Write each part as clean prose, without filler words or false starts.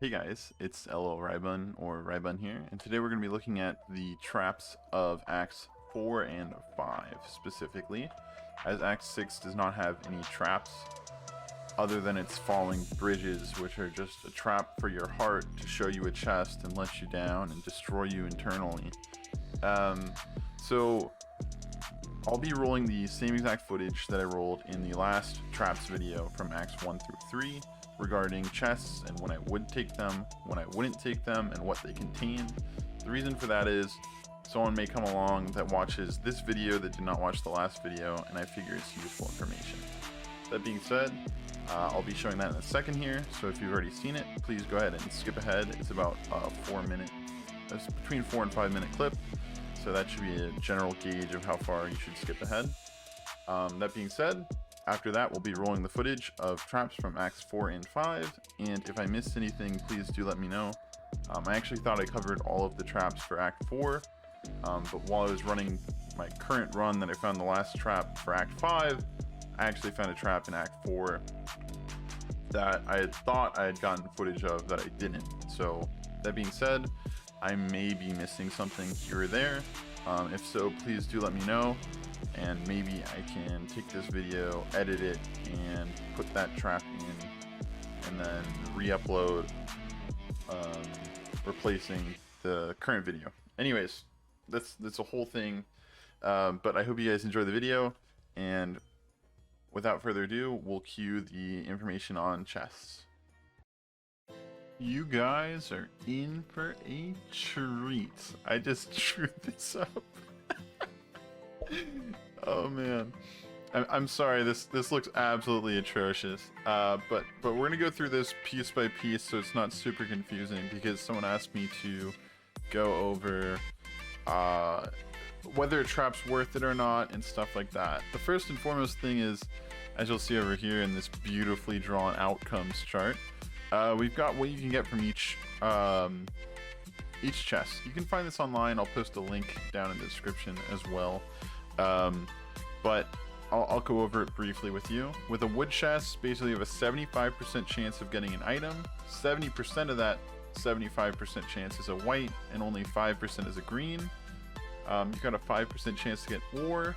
Hey guys, it's LO Rybun or Rybun here, and today we're going to be looking at the traps of Acts 4 and 5 specifically, as Act 6 does not have any traps other than its falling bridges, which are just a trap for your heart to show you a chest and let you down and destroy you internally. So I'll be rolling the same exact footage that I rolled in the last traps video from Acts 1 through 3 regarding chests and when I would take them, when I wouldn't take them, and what they contain. The reason for that is someone may come along that watches this video that did not watch the last video, and I figure it's useful information. That being said, I'll be showing that in a second here, so if you've already seen it, please go ahead and skip ahead. It's about it's between 4 and 5 minute clip, so that should be a general gauge of how far you should skip ahead. That being said, after that we'll be rolling the footage of traps from Acts 4 and 5, and if I missed anything, please do let me know. I actually thought I covered all of the traps for Act 4, but while I was running my current run that I found the last trap for Act 5, I actually found a trap in Act 4 that I had thought I had gotten footage of that I didn't. So that being said, I may be missing something here or there. If so, please do let me know, and maybe I can take this video, edit it, and put that trap in, and then re-upload, replacing the current video. Anyways, that's a whole thing, but I hope you guys enjoy the video, and without further ado, we'll cue the information on chests. You guys are in for a treat. I just drew this up. Oh man, I'm sorry. This looks absolutely atrocious. But we're gonna go through this piece by piece, so it's not super confusing. Because someone asked me to go over whether a trap's worth it or not and stuff like that. The first and foremost thing is, as you'll see over here in this beautifully drawn outcomes chart, we've got what you can get from each chest. You can find this online. I'll post a link down in the description as well. But I'll go over it briefly with you. With a wood chest, basically you have a 75% chance of getting an item. 70% of that 75% chance is a white, and only 5% is a green. You've got a 5% chance to get ore,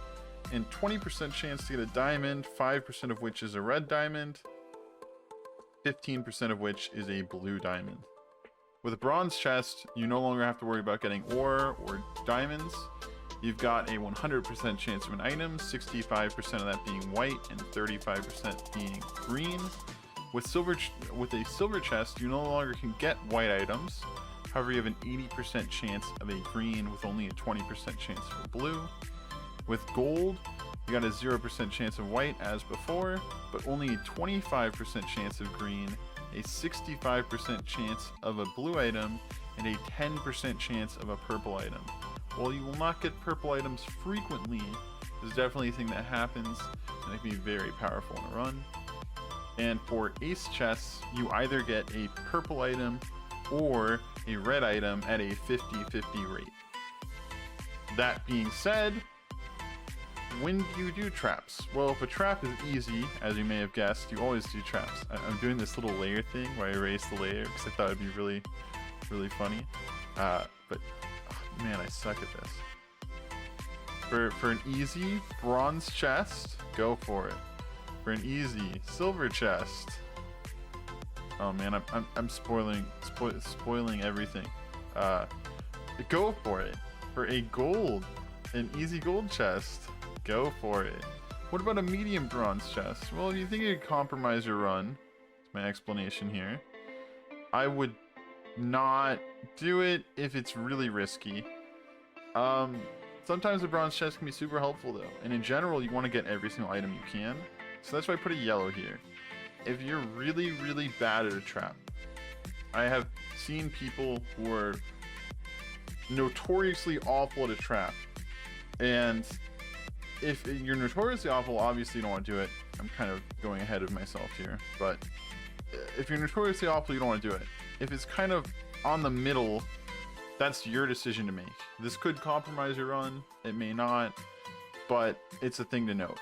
and 20% chance to get a diamond, 5% of which is a red diamond, 15% of which is a blue diamond. With a bronze chest, you no longer have to worry about getting ore or diamonds. You've got a 100% chance of an item, 65% of that being white and 35% being green. With a silver chest, you no longer can get white items. However, you have an 80% chance of a green with only a 20% chance of a blue. With gold, you got a 0% chance of white as before, but only a 25% chance of green, a 65% chance of a blue item, and a 10% chance of a purple item. While you will not get purple items frequently, there's definitely a thing that happens, and it can be very powerful in a run. And for ace chests, you either get a purple item or a red item at a 50-50 rate. That being said, when do you do traps? Well, if a trap is easy, as you may have guessed, you always do traps. I'm doing this little layer thing where I erase the layer because I thought it'd be really, really funny. But oh, man, I suck at this. For an easy bronze chest, go for it. For an easy silver chest, oh man, I'm spoiling everything. Go for it. For an easy gold chest, go for it. What about a medium bronze chest? Well, if you think you could compromise your run, that's my explanation here, I would not do it if it's really risky. Sometimes a bronze chest can be super helpful though, and in general you want to get every single item you can, so that's why I put a yellow here. If you're really, really bad at a trap, I have seen people who are notoriously awful at a trap, and if you're notoriously awful, obviously you don't want to do it. I'm kind of going ahead of myself here, but if you're notoriously awful, you don't want to do it. If it's kind of on the middle, that's your decision to make. This could compromise your run, it may not, but it's a thing to note.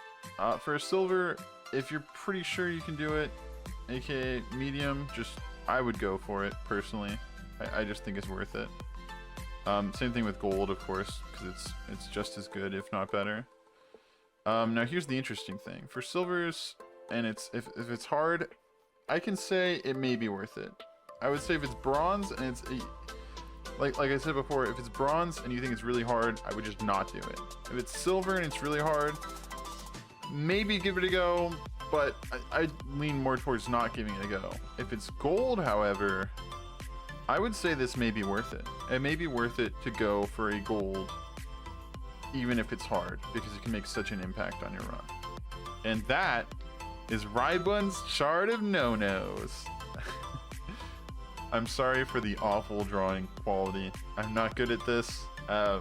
For a silver, if you're pretty sure you can do it, aka medium, just I would go for it personally. I just think it's worth it. Same thing with gold, of course, because it's just as good, if not better. Now here's the interesting thing for silvers, and if it's hard, I can say it may be worth it. I would say if it's bronze and it's like I said before, if it's bronze and you think it's really hard, I would just not do it. If it's silver and it's really hard, maybe give it a go, but I lean more towards not giving it a go. If it's gold, however, I would say this may be worth it. It may be worth it to go for a gold, even if it's hard, because it can make such an impact on your run. And that is Rybun's Chart of No-Nos. I'm sorry for the awful drawing quality. I'm not good at this. I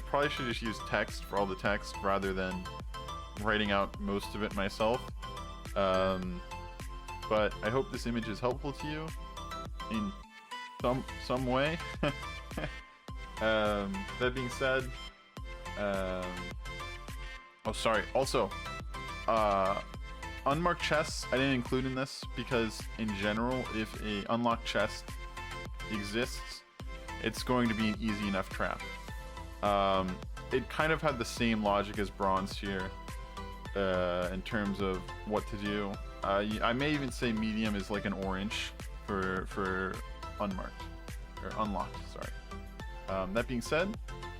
probably should just use text for all the text rather than writing out most of it myself. But I hope this image is helpful to you in some way. That being said, oh sorry, also unmarked chests I didn't include in this because in general, if a unlocked chest exists, it's going to be an easy enough trap. It kind of had the same logic as bronze here in terms of what to do. I may even say medium is like an orange for unmarked or unlocked, sorry. That being said,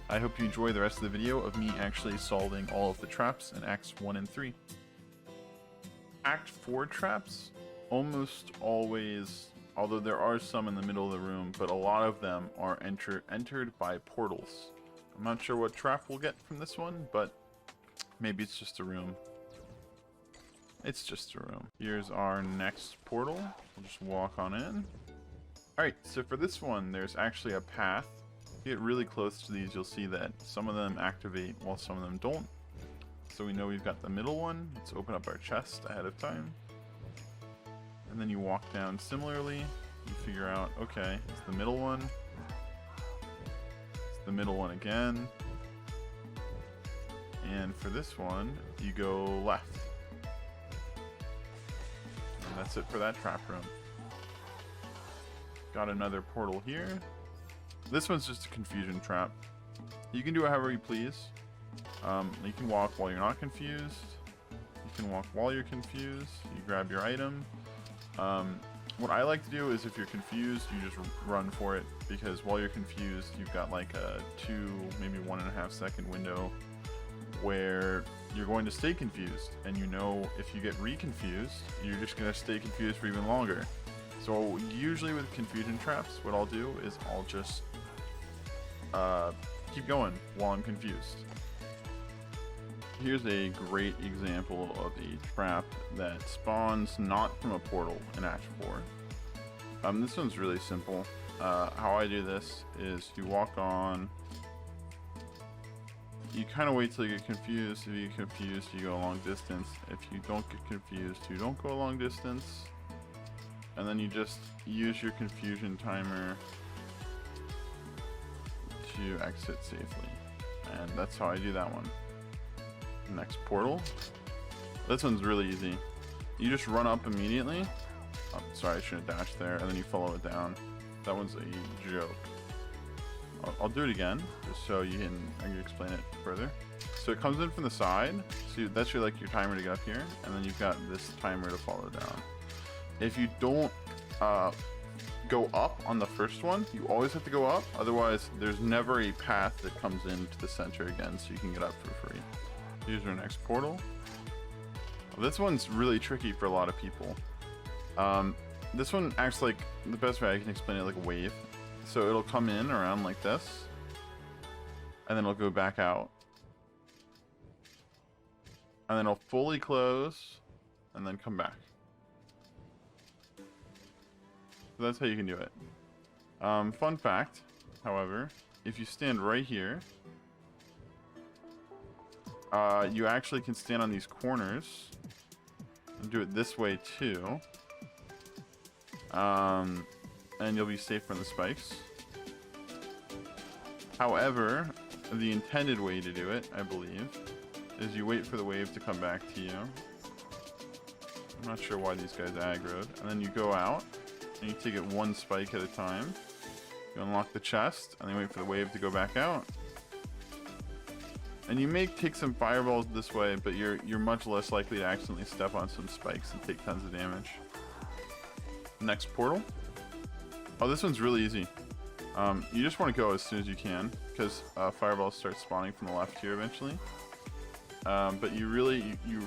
I hope you enjoy the rest of the video of me actually solving all of the traps in Acts 1 and 3. Act 4 traps, almost always, although there are some in the middle of the room, but a lot of them are entered by portals. I'm not sure what trap we'll get from this one, but maybe it's just a room. It's just a room. Here's our next portal. We'll just walk on in. Alright, so for this one, there's actually a path. If you get really close to these, you'll see that some of them activate while some of them don't. So we know we've got the middle one. Let's open up our chest ahead of time. And then you walk down similarly. You figure out, okay, it's the middle one. It's the middle one again. And for this one, you go left. And that's it for that trap room. Got another portal here. This one's just a confusion trap. You can do it however you please. You can walk while you're not confused. You can walk while you're confused. You grab your item. What I like to do is if you're confused, you just run for it, because while you're confused, you've got like a 2, maybe 1.5 second window where you're going to stay confused, and you know if you get reconfused, you're just going to stay confused for even longer. So usually with confusion traps, what I'll do is I'll just keep going while I'm confused. Here's a great example of a trap that spawns not from a portal in Act 4. This one's really simple. How I do this is you walk on, you kind of wait till you get confused. If you get confused, you go a long distance. If you don't get confused, you don't go a long distance. And then you just use your confusion timer to exit safely. And that's how I do that one. Next portal. This one's really easy. You just run up immediately. Oh, sorry, I shouldn't dash there. And then you follow it down. That one's a joke. I'll do it again, just so I can explain it further. So it comes in from the side. So that's your timer to get up here, and then you've got this timer to follow down. If you don't go up on the first one, you always have to go up. Otherwise, there's never a path that comes into the center again, so you can get up for free. Here's our next portal. This one's really tricky for a lot of people. This one acts like, the best way I can explain it, like a wave. So it'll come in around like this, and then it'll go back out. And then it'll fully close, and then come back. So that's how you can do it. Fun fact, however, if you stand right here, you actually can stand on these corners and do it this way too. And you'll be safe from the spikes. However, the intended way to do it, I believe, is you wait for the wave to come back to you. I'm not sure why these guys aggroed. And then you go out, and you take it one spike at a time. You unlock the chest, and then wait for the wave to go back out. And you may take some fireballs this way, but you're much less likely to accidentally step on some spikes and take tons of damage. Next portal. Oh, this one's really easy. You just want to go as soon as you can, because fireballs start spawning from the left here eventually. But you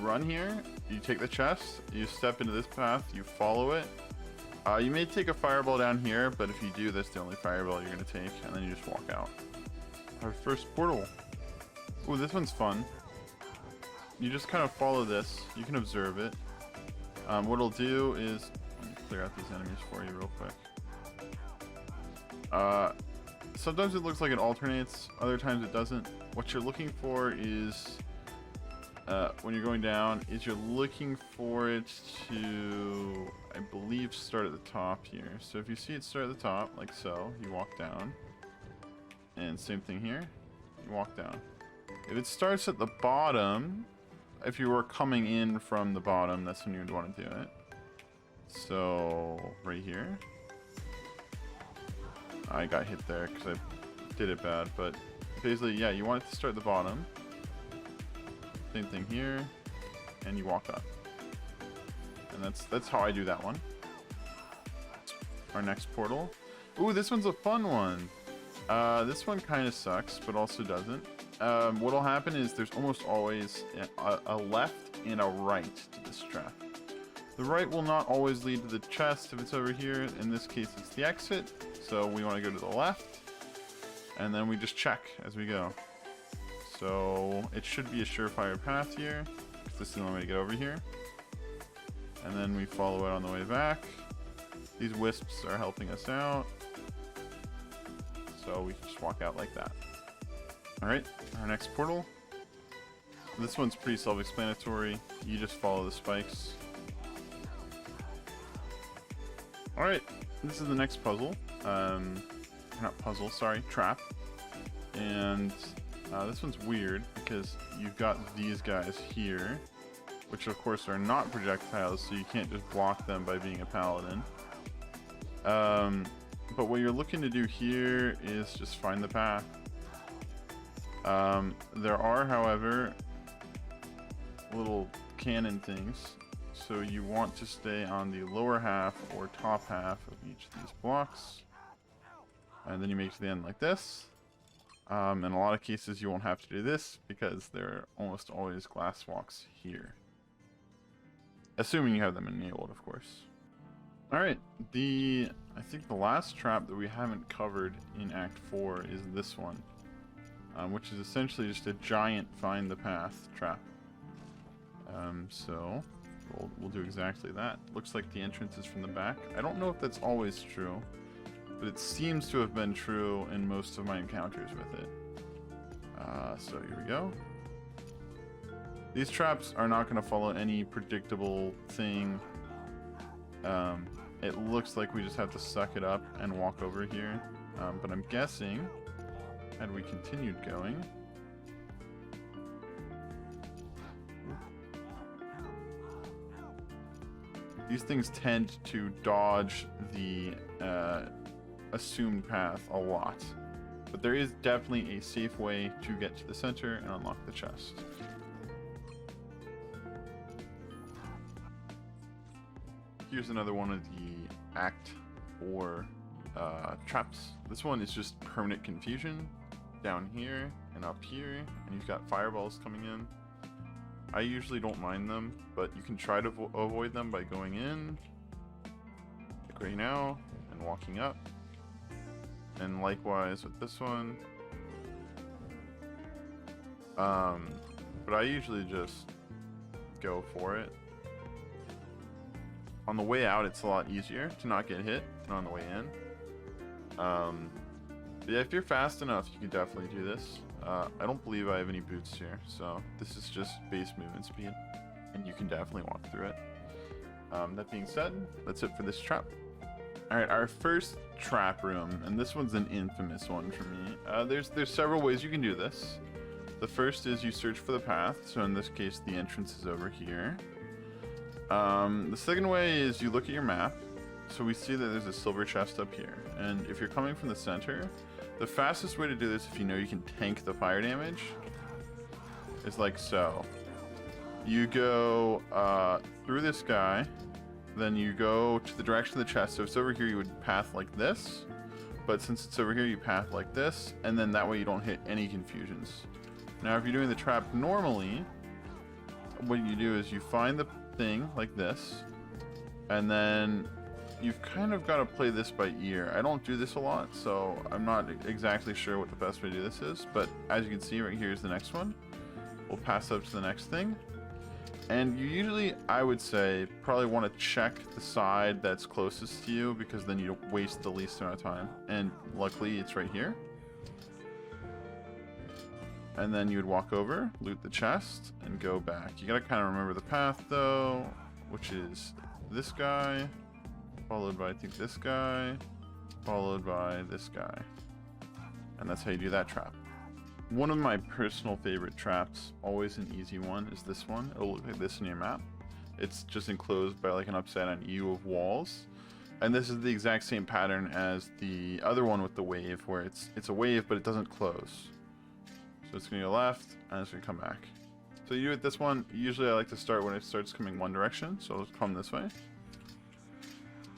run here, you take the chest, you step into this path, you follow it. You may take a fireball down here, but if you do, that's the only fireball you're going to take, and then you just walk out. Our first portal. Ooh, this one's fun. You just kind of follow this. You can observe it. What it'll do is... Let me clear out these enemies for you real quick. Sometimes it looks like it alternates, other times it doesn't. What you're looking for is... when you're going down, is you're looking for it to, I believe, start at the top here. So if you see it start at the top, like so, you walk down. And same thing here, you walk down. If it starts at the bottom, if you were coming in from the bottom, that's when you would want to do it. So, right here. I got hit there because I did it bad, but basically, yeah, you want it to start at the bottom. Same thing here, and you walk up. And that's how I do that one. Our next portal. Ooh, this one's a fun one. This one kind of sucks, but also doesn't. What'll happen is there's almost always a left and a right to this trap. The right will not always lead to the chest if it's over here. In this case, it's the exit. So we want to go to the left, and then we just check as we go. So it should be a surefire path here, because this is the only way to get over here. And then we follow it on the way back. These wisps are helping us out. So we can just walk out like that. Alright, our next portal. This one's pretty self-explanatory. You just follow the spikes. Alright, this is the next puzzle. Not puzzle, sorry, trap. And this one's weird because you've got these guys here, which of course are not projectiles, so you can't just block them by being a paladin. But what you're looking to do here is just find the path. There are, however, little cannon things, so you want to stay on the lower half or top half of each of these blocks, and then you make it to the end like this. In a lot of cases you won't have to do this because there are almost always glass walks here, assuming you have them enabled, of course. Alright, I think the last trap that we haven't covered in Act 4 is this one, which is essentially just a giant find the path trap. So we'll do exactly that. Looks like the entrance is from the back. I don't know if that's always true, but it seems to have been true in most of my encounters with it. So here we go. These traps are not going to follow any predictable thing. It looks like we just have to suck it up and walk over here. But I'm guessing, had we continued going... These things tend to dodge the assumed path a lot. But there is definitely a safe way to get to the center and unlock the chest. Here's another one of the Act 4 traps. This one is just permanent confusion down here and up here, and you've got fireballs coming in. I usually don't mind them, but you can try to avoid them by going in, like right now, and walking up. And likewise with this one. But I usually just go for it. On the way out, it's a lot easier to not get hit than on the way in. But yeah, if you're fast enough, you can definitely do this. I don't believe I have any boots here, so this is just base movement speed, and you can definitely walk through it. That being said, that's it for this trap. Alright, our first trap room, and this one's an infamous one for me. There's several ways you can do this. The first is you search for the path, so in this case the entrance is over here. The second way is you look at your map, So we see that there's a silver chest up here, and if you're coming from the center, the fastest way to do this, if you know you can tank the fire damage, is like so. You go through this guy, then you go to the direction of the chest. So if it's over here, you would path like this, but since it's over here, you path like this, and then that way you don't hit any confusions. Now if you're doing the trap normally, what you do is you find the thing like this, and then you've kind of got to play this by ear. I don't do this a lot, so I'm not exactly sure what the best way to do this is, but as you can see right here is the next one. We'll pass up to the next thing. And you usually, I would say, probably want to check the side that's closest to you, because then you don't waste the least amount of time. And luckily it's right here. And then you would walk over, loot the chest, and go back. You gotta kind of remember the path though, which is this guy, followed by I think this guy, followed by this guy. And that's how you do that trap. One of my personal favorite traps, always an easy one, is this one. It'll look like this in your map. It's just enclosed by like an upside down U of walls. And this is the exact same pattern as the other one with the wave, where it's a wave but it doesn't close. So it's gonna go left and it's gonna come back. So you do it this one, usually I like to start when it starts coming one direction, so it'll come this way.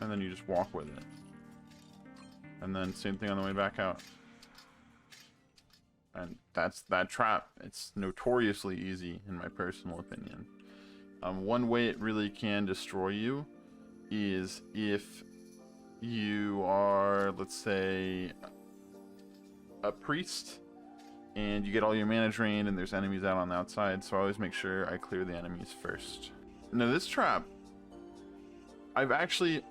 And then you just walk with it. And then same thing on the way back out. And that's that trap. It's notoriously easy in my personal opinion. One way it really can destroy you is if you are, let's say, a priest and you get all your mana drained and there's enemies out on the outside, so I always make sure I clear the enemies first. Now this trap, I've actually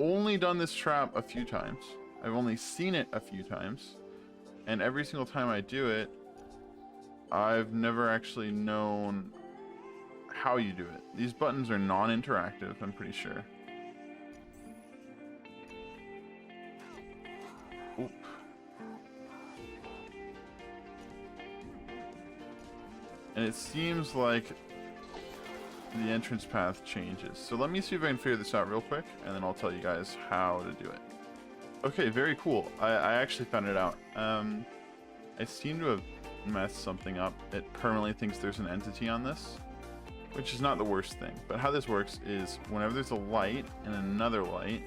only done this trap a few times. I've only seen it a few times. And every single time I do it, I've never actually known how you do it. These buttons are non-interactive, I'm pretty sure. Oop. And it seems like the entrance path changes. So let me see if I can figure this out real quick, and then I'll tell you guys how to do it. Okay, very cool. I actually found it out. I seem to have messed something up. It permanently thinks there's an entity on this, which is not the worst thing. But how this works is whenever there's a light and another light,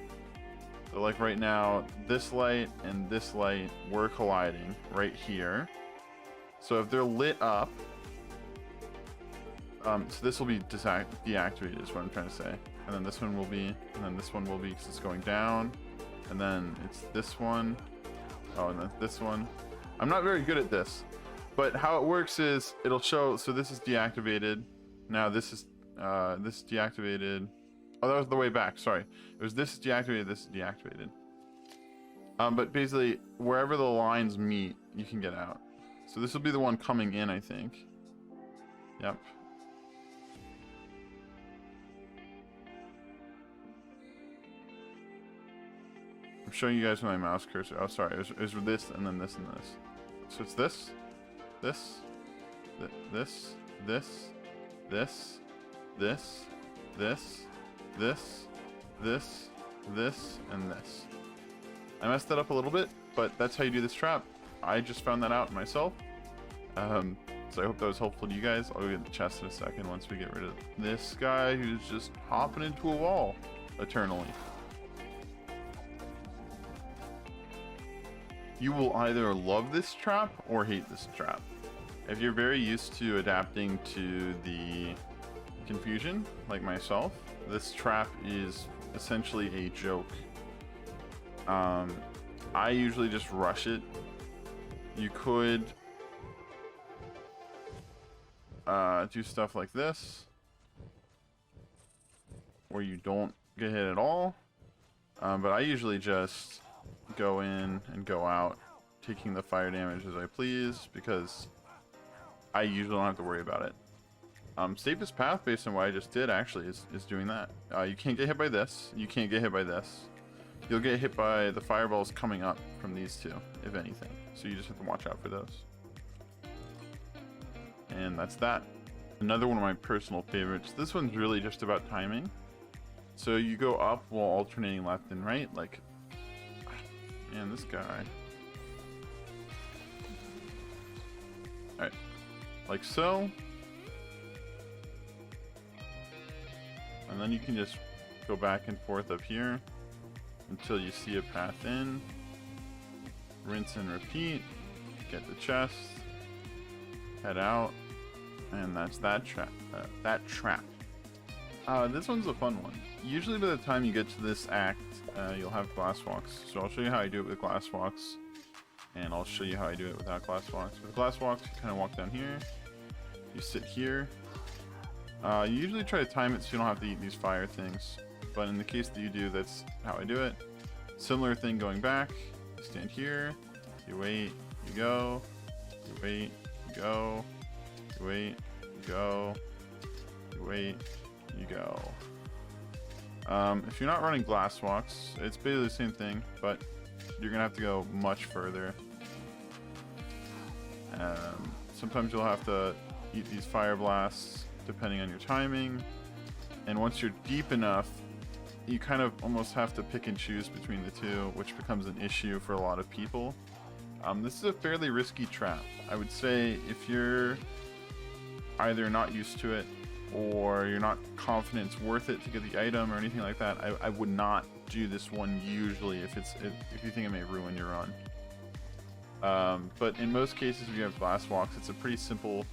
so like right now, this light and this light were colliding right here. So if they're lit up, so this will be deactivated is what I'm trying to say. And then this one will be, and then this one will be because it's going down. And then it's this one. Oh, and then this one. I'm not very good at this, but how it works is it'll show, so this is deactivated. Now this is deactivated. Oh, that was the way back, sorry. It was this is deactivated, this is deactivated. But basically, wherever the lines meet, you can get out. So this will be the one coming in, I think. Yep. I'm showing you guys with my mouse cursor. Oh, sorry. It was this, and then this, and this. So it's this, this, this, this, this, this, this, this, this, this, and this. I messed that up a little bit, but that's how you do this trap. I just found that out myself. So I hope that was helpful to you guys. I'll go get the chest in a second once we get rid of this guy who's just hopping into a wall eternally. You will either love this trap or hate this trap. If you're very used to adapting to the confusion, like myself, this trap is essentially a joke. I usually just rush it. You could do stuff like this, where you don't get hit at all, but I usually just go in and go out, taking the fire damage as I please, because I usually don't have to worry about it. Safest path based on what I just did actually is doing that. You can't get hit by this, you can't get hit by this. You'll get hit by the fireballs coming up from these two, if anything. So you just have to watch out for those. And that's that. Another one of my personal favorites. This one's really just about timing. So you go up while alternating left and right, like, man, this guy. Alright, like so. And then you can just go back and forth up here until you see a path in. Rinse and repeat. Get the chest. Head out. And that's that trap. This one's a fun one. Usually by the time you get to this act, you'll have glass walks. So I'll show you how I do it with glass walks. And I'll show you how I do it without glass walks. With glass walks, you kind of walk down here. You sit here. You usually try to time it so you don't have to eat these fire things. But in the case that you do, that's how I do it. Similar thing going back. You stand here. You wait. You go. You wait. You go. You wait. You go. You wait. You go. If you're not running glass walks, it's basically the same thing, but you're gonna have to go much further. Sometimes you'll have to eat these fire blasts depending on your timing, and once you're deep enough, you kind of almost have to pick and choose between the two, which becomes an issue for a lot of people. This is a fairly risky trap. I would say if you're either not used to it or you're not confident it's worth it to get the item or anything like that, I would not do this one usually if you think it may ruin your run. But in most cases, if you have glass walks, it's a pretty simple.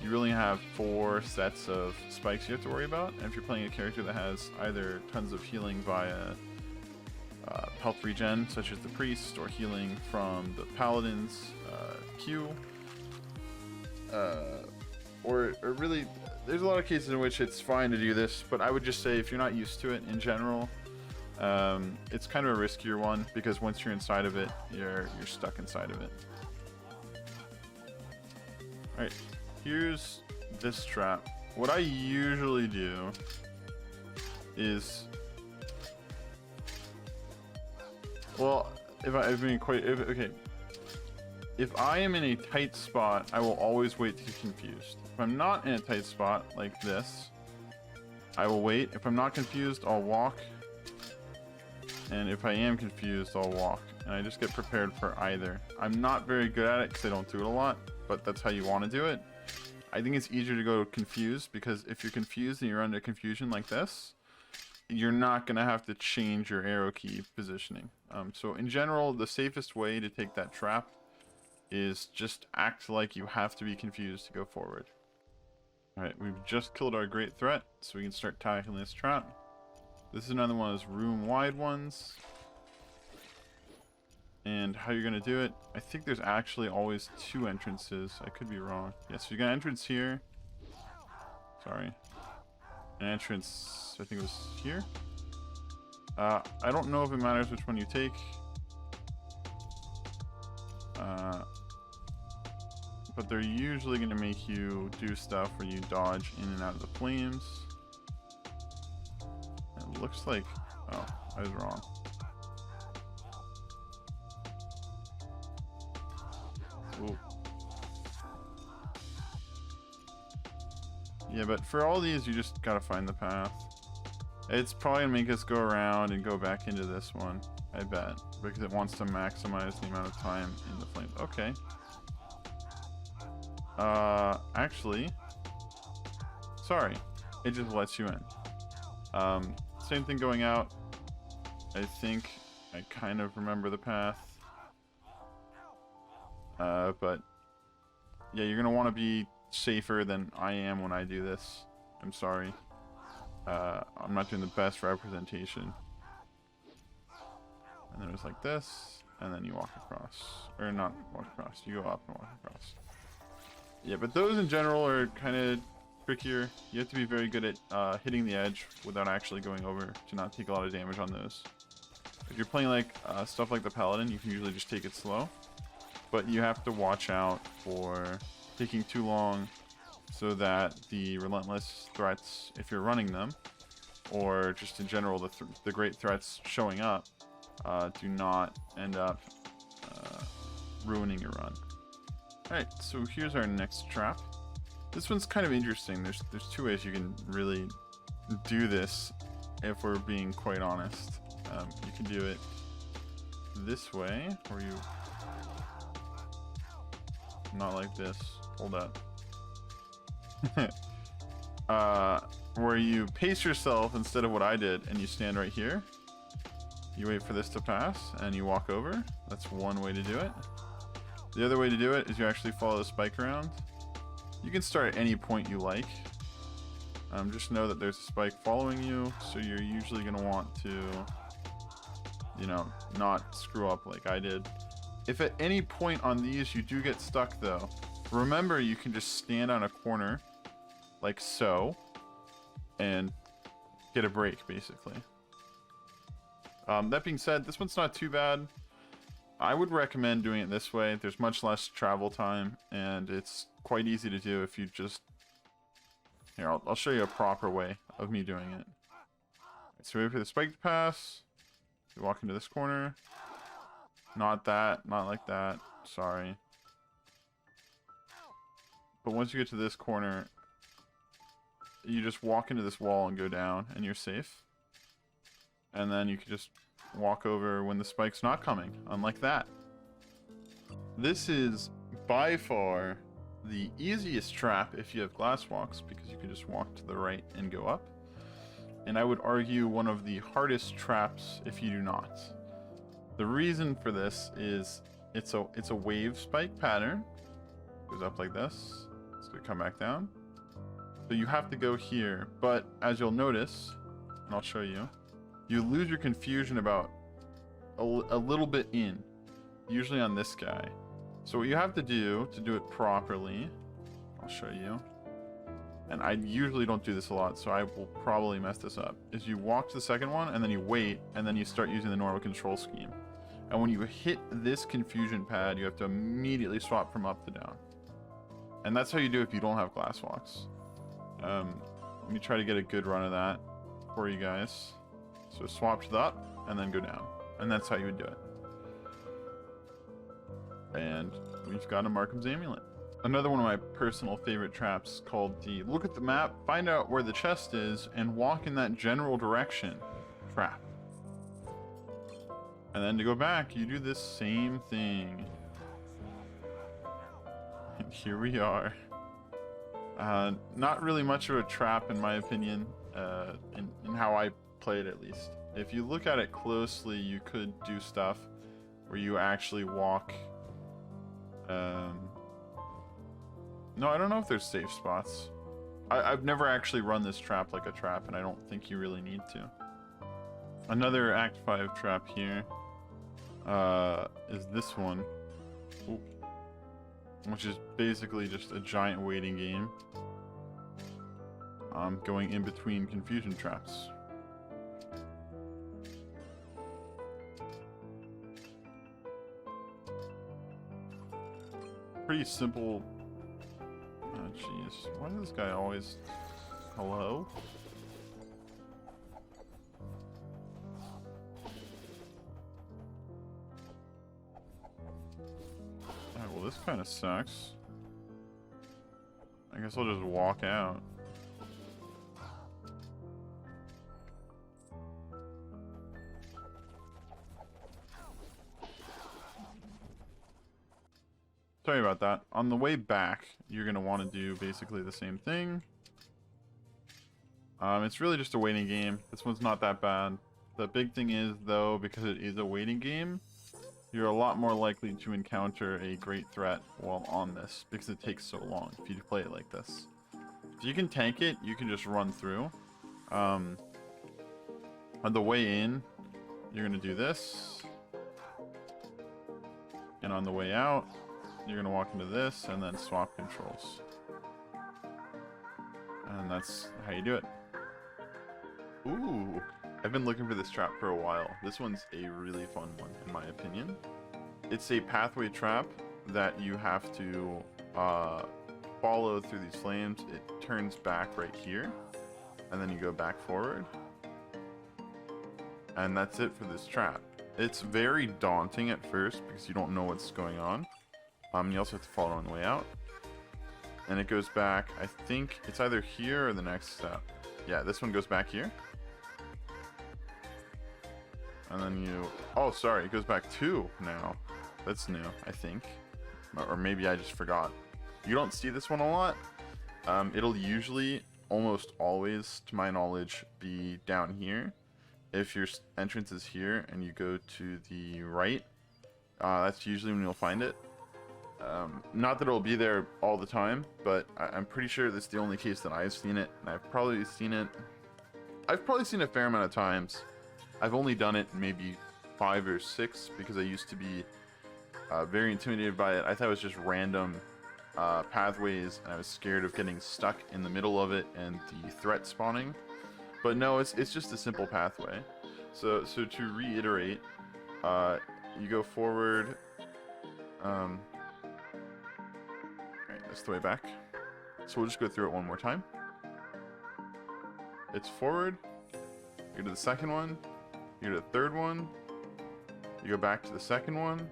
You really have 4 sets of spikes you have to worry about, and if you're playing a character that has either tons of healing via health regen, such as the priest, or healing from the paladin's Q, or really, there's a lot of cases in which it's fine to do this, but I would just say if you're not used to it in general, it's kind of a riskier one, because once you're inside of it, you're stuck inside of it. Alright, here's this trap. What I usually do is, well, if I am in a tight spot, I will always wait to get confused. If I'm not in a tight spot like this, I will wait. If I'm not confused, I'll walk. And if I am confused, I'll walk. And I just get prepared for either. I'm not very good at it because I don't do it a lot, but that's how you want to do it. I think it's easier to go confused, because if you're confused and you're under confusion like this, you're not going to have to change your arrow key positioning. So in general, the safest way to take that trap is just act like you have to be confused to go forward. Alright, we've just killed our great threat, so we can start tackling this trap. This is another one of those room-wide ones. And how you're going to do it, I think there's actually always 2 entrances. I could be wrong. Yeah, so you got an entrance here. Sorry. An entrance, I think it was here. I don't know if it matters which one you take. But they're usually going to make you do stuff where you dodge in and out of the flames. It looks like... oh, I was wrong. Ooh. Yeah, but for all these, you just gotta find the path. It's probably gonna make us go around and go back into this one, I bet, because it wants to maximize the amount of time in the flames. Okay. Actually, sorry, it just lets you in. Same thing going out. I think I kind of remember the path. But yeah, you're gonna want to be safer than I am when I do this. I'm sorry. I'm not doing the best representation. And then it's like this, and then you walk across. Or not walk across, you go up and walk across. Yeah, but those in general are kind of trickier. You have to be very good at hitting the edge without actually going over to not take a lot of damage on those. If you're playing like stuff like the Paladin, you can usually just take it slow. But you have to watch out for taking too long so that the relentless threats, if you're running them, or just in general the great threats showing up, do not end up ruining your run. Alright, so here's our next trap. This one's kind of interesting. There's 2 ways you can really do this. if we're being quite honest. You can do it this way, where you... Not like this. Hold up. Where you pace yourself instead of what I did, and you stand right here. You wait for this to pass, and you walk over. That's one way to do it. The other way to do it is you actually follow the spike around. You can start at any point you like. Just know that there's a spike following you, so you're usually going to want to, you know, not screw up like I did. If at any point on these you do get stuck though, remember you can just stand on a corner like so and get a break basically. That being said, this one's not too bad. I would recommend doing it this way. There's much less travel time and it's quite easy to do if you just... Here, I'll show you a proper way of me doing it. So wait for the spike to pass. You walk into this corner. Not that, not like that. Sorry. But once you get to this corner, you just walk into this wall and go down and you're safe. And then you can just walk over when the spike's not coming, unlike that. This is by far the easiest trap if you have glass walks, because you can just walk to the right and go up. And I would argue one of the hardest traps if you do not. The reason for this is it's a wave spike pattern. Goes up like this. It's gonna come back down. So you have to go here, but as you'll notice, and I'll show you, you lose your confusion about a little bit in, usually on this guy. So what you have to do it properly, I'll show you, and I usually don't do this a lot, so I will probably mess this up, is you walk to the second one, and then you wait, and then you start using the normal control scheme. And when you hit this confusion pad, you have to immediately swap from up to down. And that's how you do it if you don't have glass walks. Let me try to get a good run of that for you guys. So swap to the up, and then go down. And that's how you would do it. And we've got a Markham's Amulet. Another one of my personal favorite traps called the look at the map, find out where the chest is, and walk in that general direction trap. And then to go back, you do this same thing. And here we are. Not really much of a trap in my opinion, in how I play it at least. If you look at it closely, you could do stuff where you actually walk. No, I don't know if there's safe spots. I've never actually run this trap like a trap, and I don't think you really need to. Another Act 5 trap here is this one. Ooh. Which is basically just a giant waiting game. Going in between confusion traps. Pretty simple. Oh jeez, why does this guy always... Hello? Alright, well this kind of sucks. I guess I'll just walk out. Sorry about that. On the way back, you're going to want to do basically the same thing. It's really just a waiting game. This one's not that bad. The big thing is, though, because it is a waiting game, you're a lot more likely to encounter a great threat while on this, because it takes so long if you play it like this. If you can tank it, you can just run through. On the way in, you're going to do this. And on the way out, you're going to walk into this and then swap controls. And that's how you do it. Ooh, I've been looking for this trap for a while. This one's a really fun one, in my opinion. It's a pathway trap that you have to follow through these flames. It turns back right here, and then you go back forward. And that's it for this trap. It's very daunting at first because you don't know what's going on. You also have to follow on the way out. And it goes back, I think it's either here or the next step. Yeah, this one goes back here. and then you, oh sorry, it goes back 2 now. That's new, I think, or maybe I just forgot. You don't see this one a lot. It'll usually, almost always, to my knowledge, be down here. If your entrance is here and you go to the right, that's usually when you'll find it. Not that it'll be there all the time, but I'm pretty sure that's the only case that I've seen it, and I've probably seen it a fair amount of times. I've only done it maybe 5 or 6 because I used to be very intimidated by it. I thought it was just random pathways, and I was scared of getting stuck in the middle of it and the threat spawning. But no, it's just a simple pathway. So to reiterate, you go forward. Right, that's the way back. So we'll just go through it one more time. It's forward. You go to the second one. You go to the third one. You go back to the second one.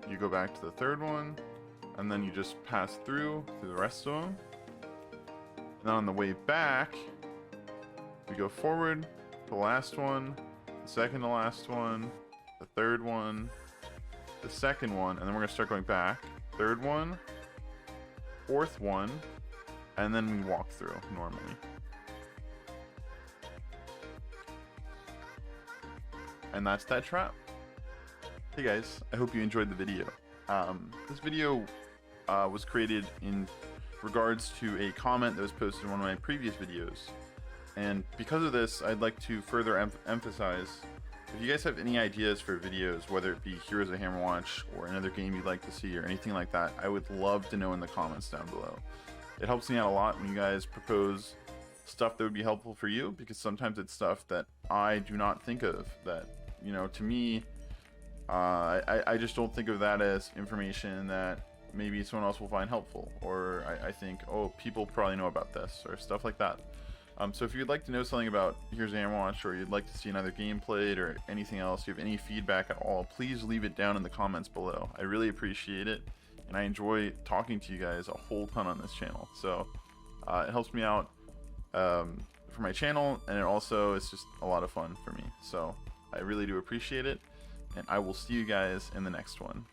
You go back to the third one. And then you just pass through the rest of them. And then on the way back, we go forward, the last one, the second to last one, the third one, the second one, and then we're gonna start going back. Third one, fourth one, and then we walk through normally. And that's that trap. Hey guys, I hope you enjoyed the video. This video was created in regards to a comment that was posted in one of my previous videos. And because of this, I'd like to further emphasize, if you guys have any ideas for videos, whether it be Heroes of Hammerwatch or another game you'd like to see or anything like that, I would love to know in the comments down below. It helps me out a lot when you guys propose stuff that would be helpful for you, because sometimes it's stuff that I do not think of, that, you know, to me, I just don't think of that as information that maybe someone else will find helpful, or I think, oh, people probably know about this, or stuff like that. So if you'd like to know something about Heroes of Hammerwatch, or you'd like to see another game played, or anything else, you have any feedback at all, please leave it down in the comments below. I really appreciate it, and I enjoy talking to you guys a whole ton on this channel. So it helps me out for my channel, and it also is just a lot of fun for me. So I really do appreciate it, and I will see you guys in the next one.